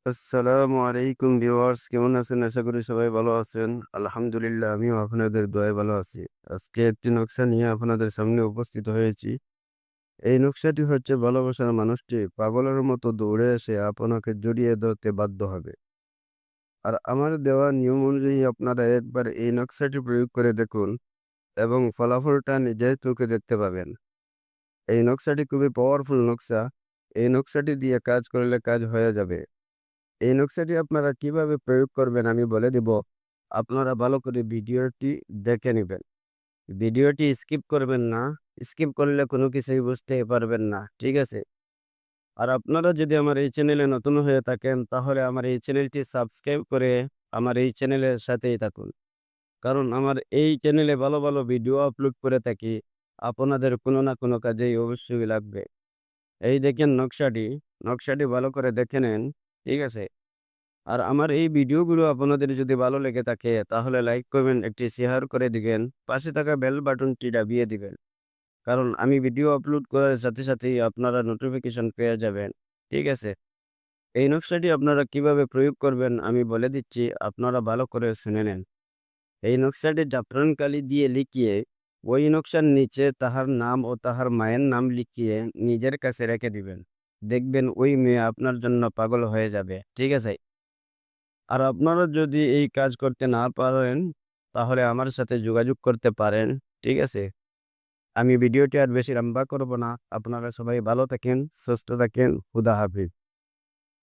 আসসালামু আলাইকুম ভিউয়ার্স, কেমন আছেন? আশা করি সবাই ভালো আছেন। আলহামদুলিল্লাহ আমিও আপনাদের দোয়ায় ভালো আছি। আজকে একটি নকশা নিয়ে আপনাদের সামনে উপস্থিত হয়েছি। এই নকশাটি হচ্ছে ভালোবাসার মানুষটি পাগলের মতো দৌড়ে এসে আপনাকে জড়িয়ে ধরতে বাধ্য হবে। আর আমার দেওয়া নিয়ম অনুযায়ী আপনারা একবার এই নকশাটি প্রয়োগ করে দেখুন এবং ফলাফলটা নিজের চোখে দেখতে পাবেন। এই নকশাটি খুবই পাওয়ারফুল নকশা। এই নকশাটি দিয়ে কাজ করলে কাজ হয়ে যাবে। এই নকশাটি আপনারা কিভাবে প্রয়োগ করবেন আমি বলে দিব। আপনারা ভালো করে ভিডিওটি দেখে নিবেন। ভিডিওটি স্কিপ করবেন না। স্কিপ করলে কোনো কিছুই বুঝতে পারবেন না। ঠিক আছে? আর আপনারা যদি আমার এই চ্যানেলে নতুন হয়ে থাকেন তাহলে আমার এই চ্যানেলটি সাবস্ক্রাইব করে আমার এই চ্যানেলের সাথেই থাকুন। কারণ আমার এই চ্যানেলে ভালো, ভালো ভিডিও আপলোড করে থাকি। আপনাদের কোনো না কোনো কাজেই অবশ্যই লাগবে। এই দেখেন নকশাটি ভালো করে দেখে নেন। ঠিক আছে? আর আমার এই ভিডিওগুলো আপনাদের যদি ভালো লেগে থাকে তাহলে লাইক করবেন, একটি শেয়ার করে দিবেন, পাশে থাকা বেল বাটনটি দাবিয়ে দিবেন। কারণ আমি ভিডিও আপলোড করার সাথে সাথেই আপনারা নোটিফিকেশন পেয়ে যাবেন। ঠিক আছে? এই নকশাটি আপনারা কিভাবে প্রয়োগ করবেন আমি বলে দিচ্ছি, আপনারা ভালো করে শুনে নেন। এই নকশাটি জাফরান কালি দিয়ে লিখিয়ে ওই নকশার নিচে তাহার নাম ও তাহার মায়ের নাম লিখিয়ে নিজের কাছে রেখে দিবেন। দেখবেন ওই মেয়ে আপনার জন্য পাগল হয়ে যাবে। ঠিক আছে? আর আপনারা যদি এই কাজ করতে না পারেন, তাহলে আমার সাথে যোগাযোগ করতে পারেন। ঠিক আছে? আমি ভিডিওটি আর বেশি লম্বা করব না। আপনারা সবাই ভালো থাকেন, সুস্থ থাকেন। খুদা হাফেজ।